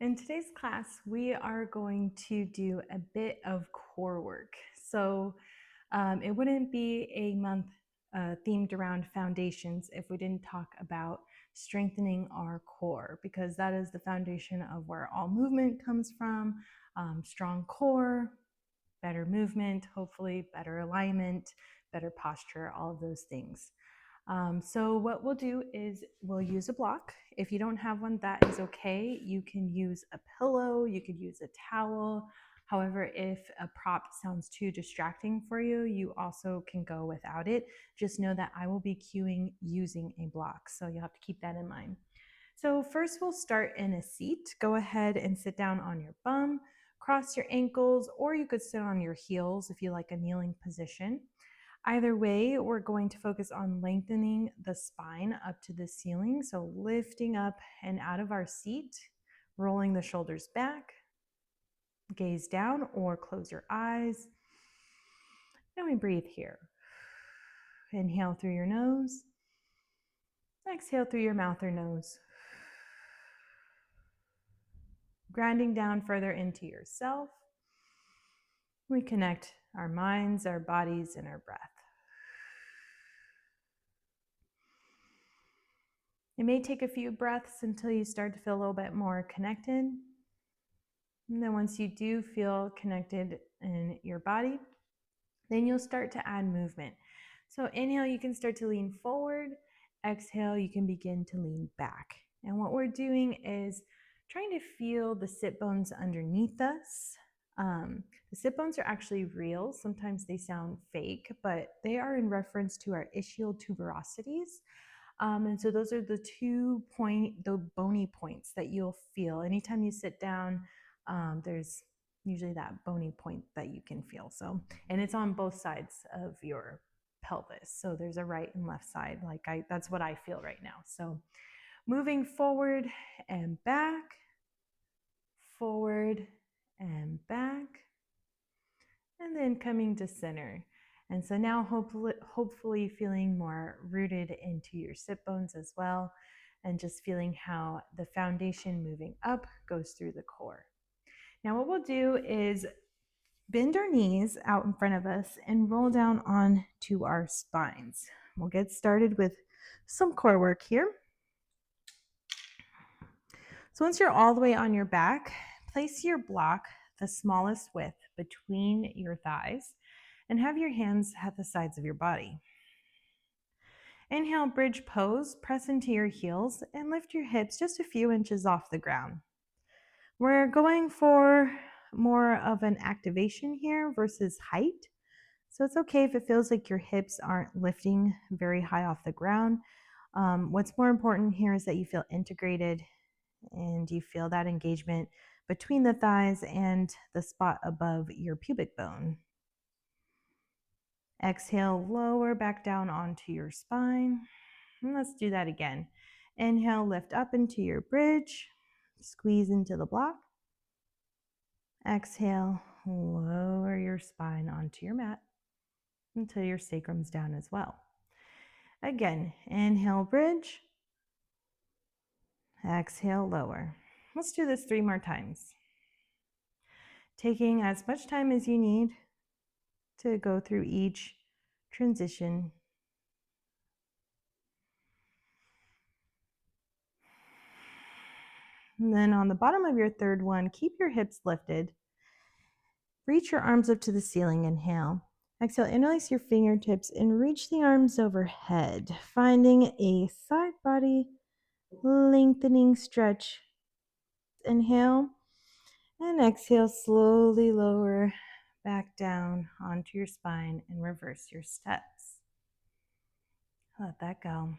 In today's class, we are going to do a bit of core work. So it wouldn't be a month themed around foundations if we didn't talk about strengthening our core, because that is the foundation of where all movement comes from. Strong core, better movement, hopefully better alignment, better posture, all of those things. So what we'll do is we'll use a block. If you don't have one, that is okay. You can use a pillow, you could use a towel. However, if a prop sounds too distracting for you, you also can go without it. Just know that I will be cueing using a block, so you'll have to keep that in mind. So first we'll start in a seat. Go ahead and sit down on your bum, cross your ankles, or you could sit on your heels if you like a kneeling position. Either way, we're going to focus on lengthening the spine up to the ceiling. So lifting up and out of our seat, rolling the shoulders back, gaze down or close your eyes. And we breathe here. Inhale through your nose. Exhale through your mouth or nose. Grounding down further into yourself. We connect our minds, our bodies, and our breath. It may take a few breaths until you start to feel a little bit more connected. And then once you do feel connected in your body, then you'll start to add movement. So inhale, you can start to lean forward. Exhale, you can begin to lean back. And what we're doing is trying to feel the sit bones underneath us. The sit bones are actually real. Sometimes they sound fake, but they are in reference to our ischial tuberosities. And so those are the the bony points that you'll feel. Anytime you sit down, there's usually that bony point that you can feel. So, and it's on both sides of your pelvis. So there's a right and left side. That's what I feel right now. So moving forward and back, forward and back, and then coming to center. And so now hopefully feeling more rooted into your sit bones as well, and just feeling how the foundation moving up goes through the core. Now what we'll do is bend our knees out in front of us and roll down onto our spines. We'll get started with some core work here. So once you're all the way on your back, place your block the smallest width between your thighs and have your hands at the sides of your body. Inhale, bridge pose, press into your heels and lift your hips just a few inches off the ground. We're going for more of an activation here versus height. So it's okay if it feels like your hips aren't lifting very high off the ground. What's more important here is that you feel integrated and you feel that engagement between the thighs and the spot above your pubic bone. Exhale, lower back down onto your spine. And let's do that again. Inhale, lift up into your bridge, squeeze into the block. Exhale, lower your spine onto your mat until your sacrum's down as well. Again, inhale, bridge. Exhale, lower. Let's do this 3 more times. Taking as much time as you need to go through each transition. And then on the bottom of your third one, keep your hips lifted. Reach your arms up to the ceiling, inhale. Exhale, interlace your fingertips and reach the arms overhead, finding a side body lengthening stretch. Inhale and exhale, slowly lower back down onto your spine and reverse your steps. Let that go.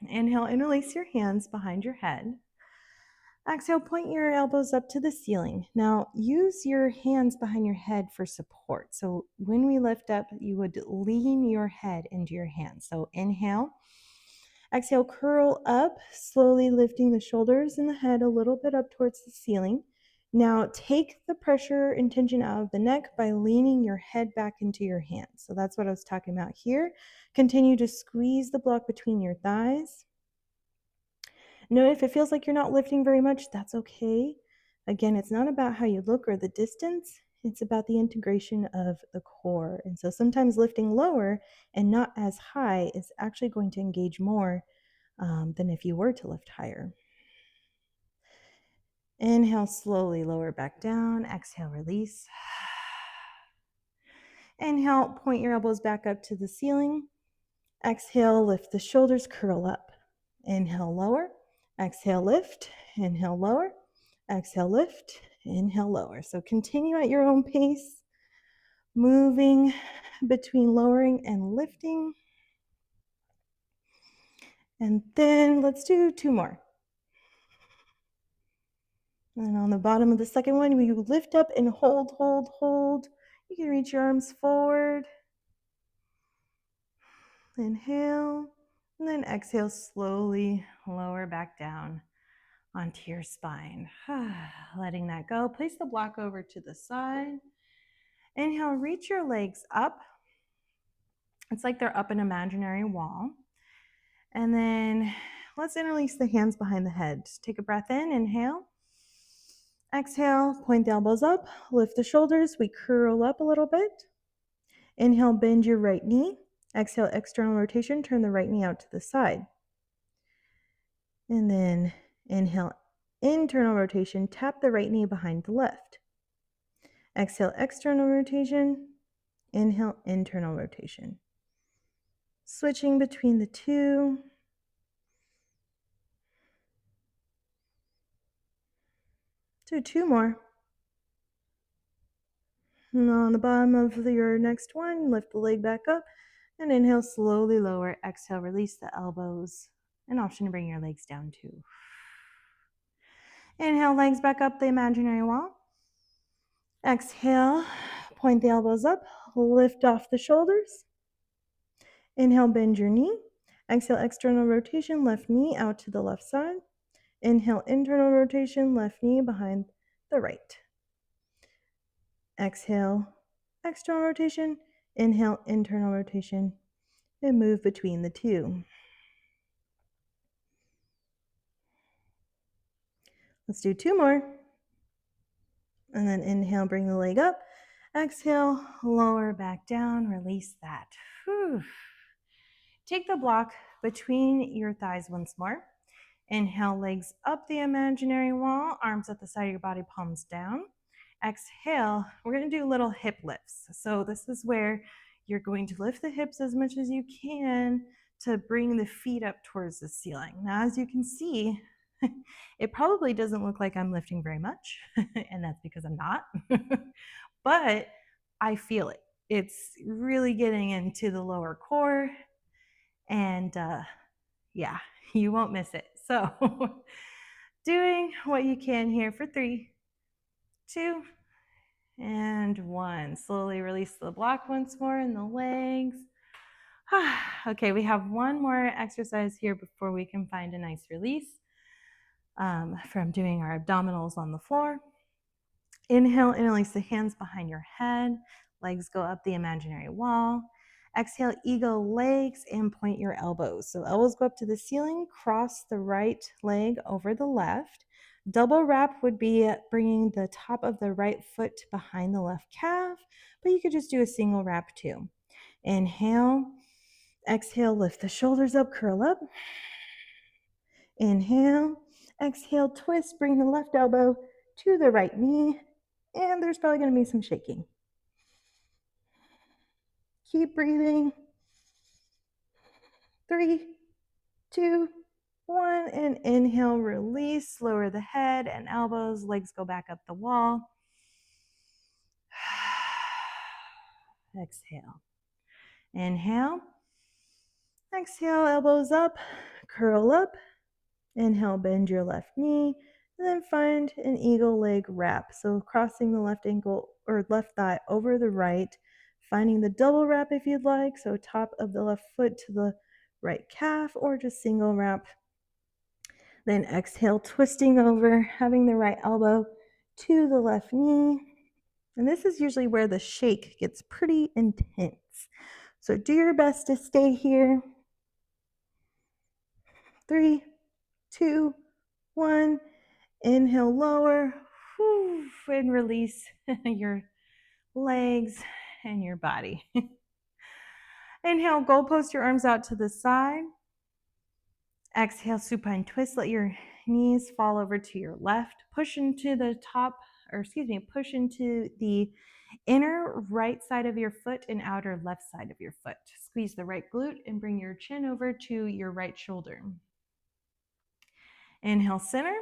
Inhale, interlace your hands behind your head. Exhale, point your elbows up to the ceiling. Now, use your hands behind your head for support. So when we lift up, you would lean your head into your hands. So inhale. Exhale, curl up, slowly lifting the shoulders and the head a little bit up towards the ceiling. Now, take the pressure and tension out of the neck by leaning your head back into your hands. So that's what I was talking about here. Continue to squeeze the block between your thighs. Note if it feels like you're not lifting very much, that's okay. Again, it's not about how you look or the distance, it's about the integration of the core. And so sometimes lifting lower and not as high is actually going to engage more than if you were to lift higher. Inhale, slowly lower back down. Exhale, release. Inhale, point your elbows back up to the ceiling. Exhale, lift the shoulders, curl up. Inhale, lower. Exhale, lift. Inhale, lower. Exhale, lift. Inhale, lower. So continue at your own pace, moving between lowering and lifting. And then let's do 2 more. And on the bottom of the second one, we lift up and hold, hold, hold. You can reach your arms forward. Inhale, and then exhale, slowly lower back down onto your spine. Letting that go. Place the block over to the side. Inhale, reach your legs up. It's like they're up an imaginary wall. And then let's interlace the hands behind the head. Just take a breath in, inhale. Exhale, point the elbows up, lift the shoulders. We curl up a little bit. Inhale, bend your right knee. Exhale, external rotation, turn the right knee out to the side. And then inhale, internal rotation, tap the right knee behind the left. Exhale, external rotation. Inhale, internal rotation. Switching between the two. Do 2 more. And on the bottom of your next one, lift the leg back up and inhale, slowly lower. Exhale, release the elbows. An option to bring your legs down too. Inhale, legs back up the imaginary wall. Exhale, point the elbows up, lift off the shoulders. Inhale, bend your knee. Exhale, external rotation, left knee out to the left side. Inhale, internal rotation, left knee behind the right. Exhale, external rotation. Inhale, internal rotation, and move between the two. Let's do 2 more. And then inhale, bring the leg up. Exhale, lower back down, release that. Whew. Take the block between your thighs once more. Inhale, legs up the imaginary wall, arms at the side of your body, palms down. Exhale, we're going to do little hip lifts. So this is where you're going to lift the hips as much as you can to bring the feet up towards the ceiling. Now, as you can see, it probably doesn't look like I'm lifting very much, and that's because I'm not, but I feel it. It's really getting into the lower core, and yeah, you won't miss it. So doing what you can here for 3, 2, and 1. Slowly release the block once more in the legs. Okay, we have 1 more exercise here before we can find a nice release from doing our abdominals on the floor. Inhale, interlace the hands behind your head. Legs go up the imaginary wall. Exhale, eagle legs and point your elbows. So elbows go up to the ceiling, cross the right leg over the left. Double wrap would be bringing the top of the right foot behind the left calf, but you could just do a single wrap too. Inhale, exhale, lift the shoulders up, curl up. Inhale, exhale, twist, bring the left elbow to the right knee, and there's probably going to be some shaking. Keep breathing. 3, 2, 1, and inhale, release, lower the head and elbows, legs go back up the wall. Exhale. Inhale. Exhale, elbows up, curl up. Inhale, bend your left knee, and then find an eagle leg wrap. So crossing the left ankle or left thigh over the right, finding the double wrap if you'd like. So top of the left foot to the right calf, or just single wrap. Then exhale, twisting over, having the right elbow to the left knee. And this is usually where the shake gets pretty intense. So do your best to stay here. 3, 2, 1. Inhale, lower. And release your legs and your body. Inhale, goalpost your arms out to the side. Exhale, supine twist. Let your knees fall over to your left. Push into the top, push into the inner right side of your foot and outer left side of your foot. Squeeze the right glute and bring your chin over to your right shoulder. Inhale, center.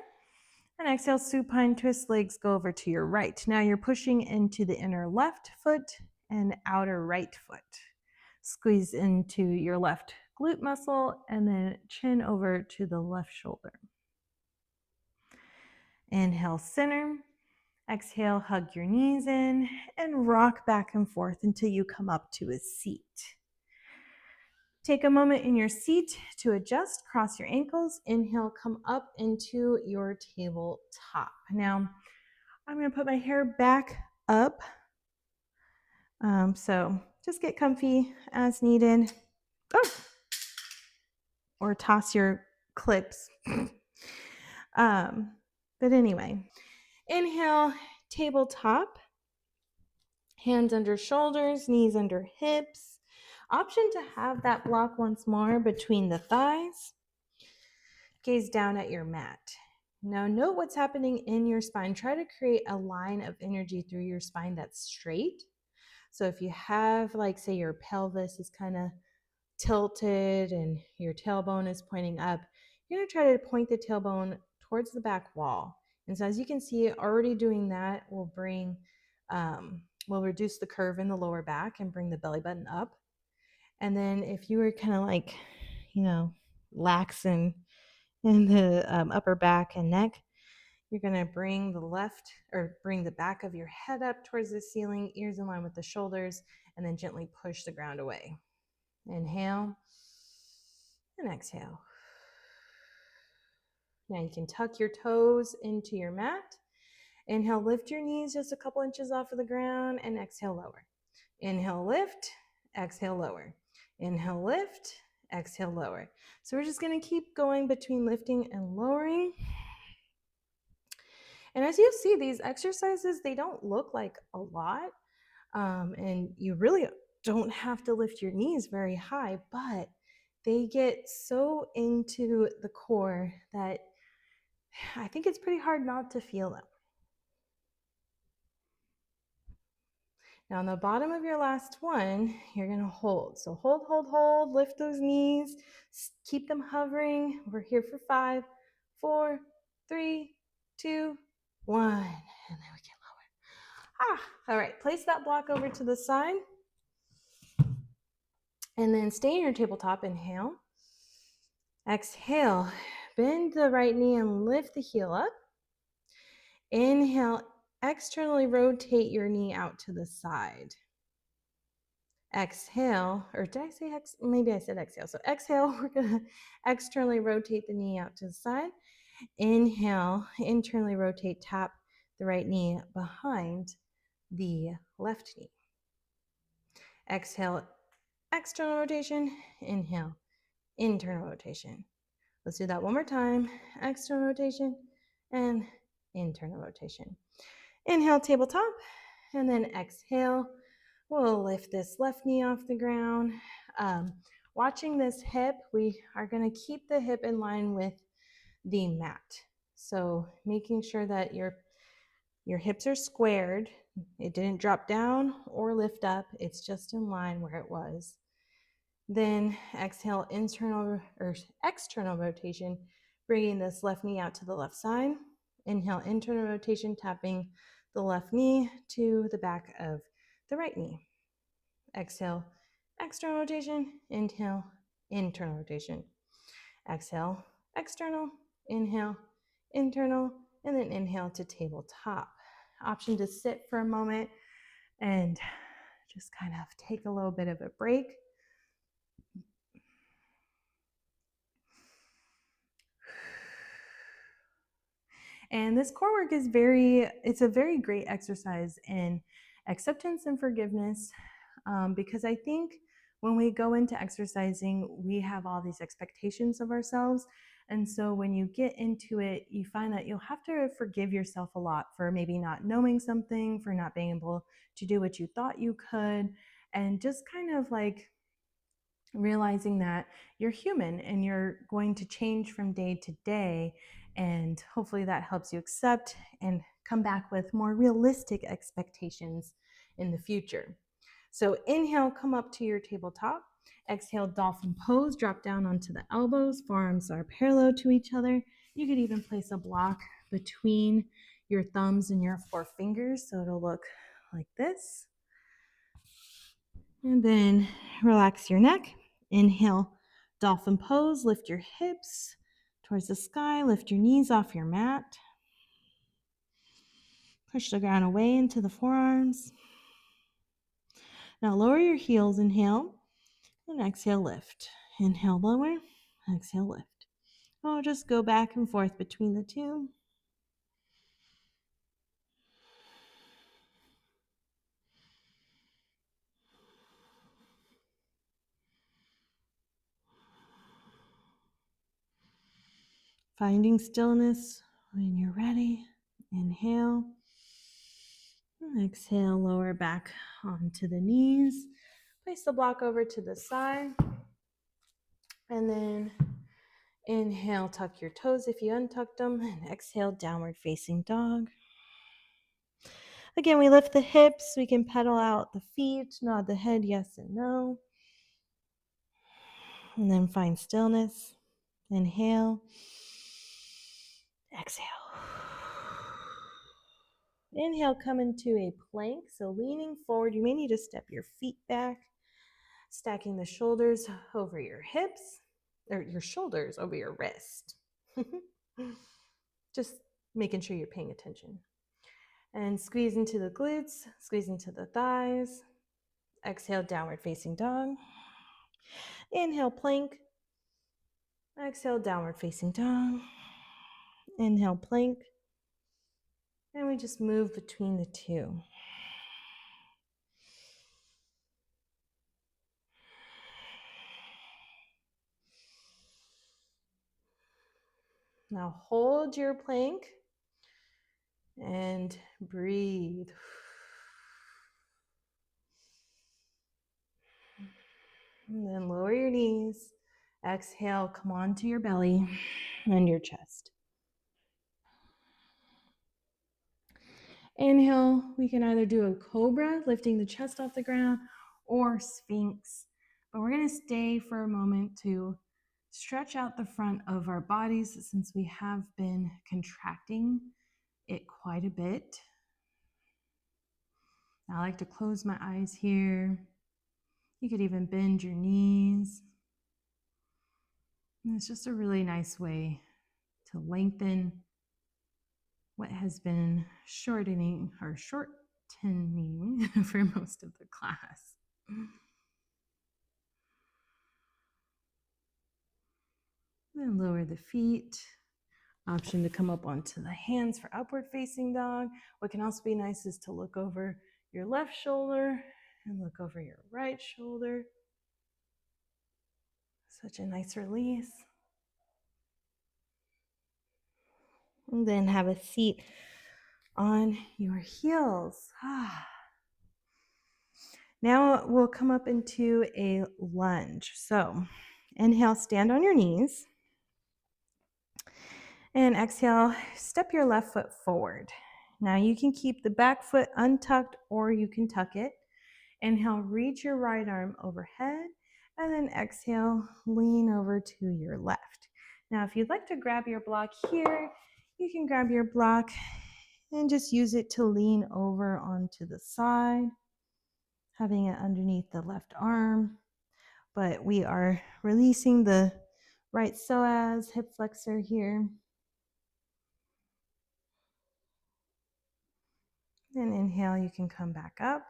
And exhale, supine twist, legs go over to your right. Now you're pushing into the inner left foot and outer right foot. Squeeze into your left glute muscle and then chin over to the left shoulder. Inhale, center. Exhale, hug your knees in and rock back and forth until you come up to a seat. Take a moment in your seat to adjust, cross your ankles. Inhale, come up into your tabletop. Now, I'm going to put my hair back up. So just get comfy as needed. Oh. Or toss your clips. But anyway, inhale, tabletop. Hands under shoulders, knees under hips. Option to have that block once more between the thighs. Gaze down at your mat. Now note what's happening in your spine. Try to create a line of energy through your spine that's straight. So if you have, like, say your pelvis is kind of tilted and your tailbone is pointing up, you're going to try to point the tailbone towards the back wall. And so as you can see, already doing that will will reduce the curve in the lower back and bring the belly button up. And then if you were kind of like, lax in the upper back and neck, you're going to bring the back of your head up towards the ceiling, ears in line with the shoulders, and then gently push the ground away. Inhale and exhale. Now you can tuck your toes into your mat. Inhale, lift your knees just a couple inches off of the ground, and exhale, lower. Inhale, lift, exhale, lower. Inhale, lift, exhale, lower. So we're just going to keep going between lifting and lowering. And as you see, these exercises, they don't look like a lot. And you really don't have to lift your knees very high, but they get so into the core that I think it's pretty hard not to feel them. Now on the bottom of your last one, you're going to hold. So hold, lift those knees, keep them hovering. We're here for 5, 4, 3, 2, 1, and then we get lower. All right, place that block over to the side. And then stay in your tabletop, inhale. Exhale, bend the right knee and lift the heel up. Inhale, externally rotate your knee out to the side. Exhale, or did I say maybe I said exhale. So exhale, we're gonna externally rotate the knee out to the side. Inhale, internally rotate, tap the right knee behind the left knee. Exhale, external rotation. Inhale, internal rotation. Let's do that one more time. External rotation and internal rotation. Inhale, tabletop, and then exhale. We'll lift this left knee off the ground. Watching this hip, we are going to keep the hip in line with the mat. So making sure that your hips are squared. It didn't drop down or lift up. It's just in line where it was. Then exhale, internal or external rotation, bringing this left knee out to the left side. Inhale, internal rotation, tapping the left knee to the back of the right knee. Exhale, external rotation. Inhale, internal rotation. Exhale, external. Inhale, internal. And then inhale to tabletop. Option to sit for a moment and just kind of take a little bit of a break. And this core work is it's a very great exercise in acceptance and forgiveness, because I think when we go into exercising, we have all these expectations of ourselves. And so when you get into it, you find that you'll have to forgive yourself a lot for maybe not knowing something, for not being able to do what you thought you could, and just kind of like realizing that you're human and you're going to change from day to day. And hopefully that helps you accept and come back with more realistic expectations in the future. So inhale, come up to your tabletop. Exhale, dolphin pose, drop down onto the elbows, forearms are parallel to each other. You could even place a block between your thumbs and your four fingers, so it'll look like this. And then relax your neck. Inhale, dolphin pose, lift your hips towards the sky, lift your knees off your mat. Push the ground away into the forearms. Now lower your heels, inhale, and exhale, lift. Inhale, lower, exhale, lift. I'll just go back and forth between the two. Finding stillness when you're ready. Inhale. Exhale, lower back onto the knees. Place the block over to the side. And then inhale, tuck your toes if you untucked them. And exhale, downward facing dog. Again, we lift the hips. We can pedal out the feet, nod the head yes and no. And then find stillness. Inhale. Exhale. Inhale, come into a plank. So leaning forward, you may need to step your feet back, stacking the shoulders over your hips, or your shoulders over your wrist. Just making sure you're paying attention. And squeeze into the glutes, squeeze into the thighs. Exhale, downward facing dog. Inhale, plank. Exhale, downward facing dog. Inhale, plank. And we just move between the two. Now hold your plank and breathe. And then lower your knees. Exhale, come onto your belly and your chest. Inhale, we can either do a cobra, lifting the chest off the ground, or sphinx. But we're going to stay for a moment to stretch out the front of our bodies since we have been contracting it quite a bit. I like to close my eyes here. You could even bend your knees. And it's just a really nice way to lengthen what has been shortening for most of the class. Then lower the feet. Option to come up onto the hands for upward facing dog. What can also be nice is to look over your left shoulder and look over your right shoulder. Such a nice release. And then have a seat on your heels. Now we'll come up into a lunge. So inhale, stand on your knees. And exhale, step your left foot forward. Now you can keep the back foot untucked or you can tuck it. Inhale, reach your right arm overhead. And then exhale, lean over to your left. Now, if you'd like to grab your block here, you can grab your block and just use it to lean over onto the side, having it underneath the left arm. But we are releasing the right psoas, hip flexor here. And inhale, you can come back up.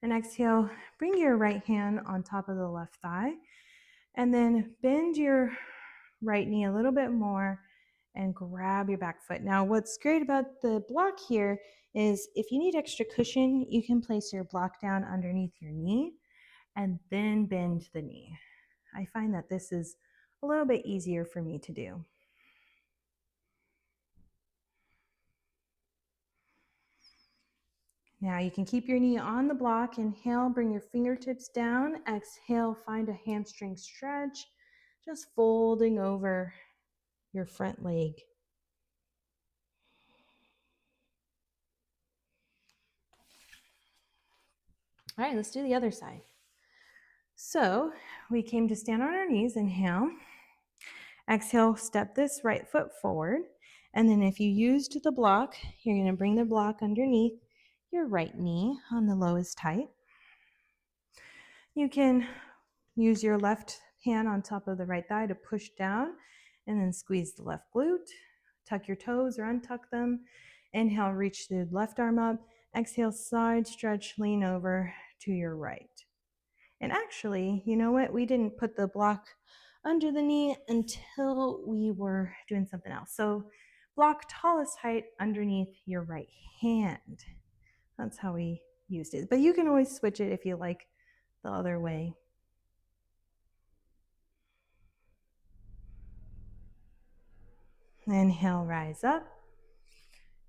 And exhale, bring your right hand on top of the left thigh. And then bend your right knee a little bit more and grab your back foot. Now, what's great about the block here is if you need extra cushion, you can place your block down underneath your knee and then bend the knee. I find that this is a little bit easier for me to do. Now you can keep your knee on the block. Inhale, bring your fingertips down. Exhale, find a hamstring stretch, just folding over your front leg. All right, let's do the other side. So we came to stand on our knees. Inhale. Exhale, step this right foot forward. And then if you used the block, you're going to bring the block underneath your right knee on the lowest height. You can use your left hand on top of the right thigh to push down and then squeeze the left glute. Tuck your toes or untuck them. Inhale, reach the left arm up. Exhale, side stretch, lean over to your right. And actually, you know what? We didn't put the block under the knee until we were doing something else. So block tallest height underneath your right hand. That's how we used it. But you can always switch it if you like the other way. Inhale, rise up.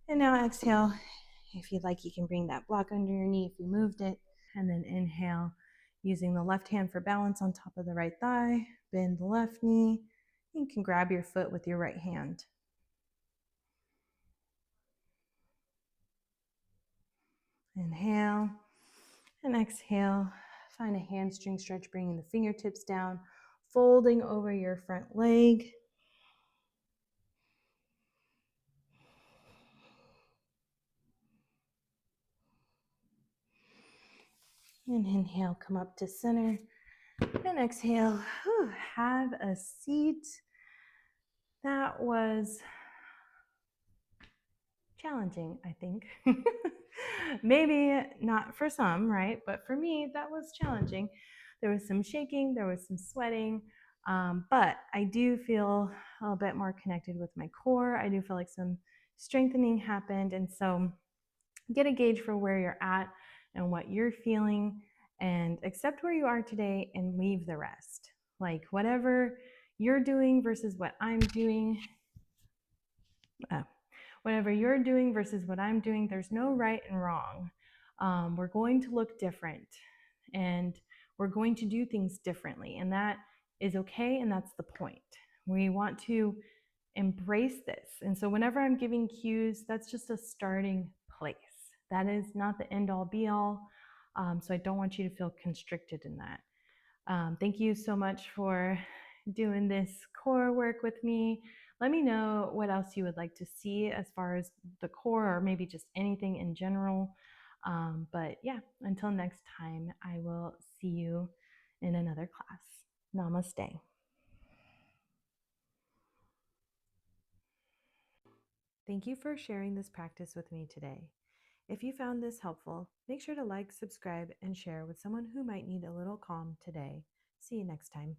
And now exhale. If you'd like, you can bring that block under your knee if you moved it. And then inhale, using the left hand for balance on top of the right thigh. Bend the left knee. You can grab your foot with your right hand. Inhale and exhale. Find a hamstring stretch, bringing the fingertips down, folding over your front leg. And inhale, come up to center. And exhale, have a seat. That was challenging, I think. Maybe not for some, right? But for me, that was challenging. There was some shaking, there was some sweating, but I do feel a little bit more connected with my core. I do feel like some strengthening happened. And so get a gauge for where you're at and what you're feeling, and accept where you are today and leave the rest. Like whatever you're doing versus what I'm doing, whatever you're doing versus what I'm doing, there's no right and wrong. We're going to look different and we're going to do things differently, and that is okay, and that's the point. We want to embrace this. And so whenever I'm giving cues, that's just a starting place. That is not the end all be all. So I don't want you to feel constricted in that. Thank you so much for doing this core work with me. Let me know what else you would like to see as far as the core, or maybe just anything in general. But yeah, until next time, I will see you in another class. Namaste. Thank you for sharing this practice with me today. If you found this helpful, make sure to like, subscribe, and share with someone who might need a little calm today. See you next time.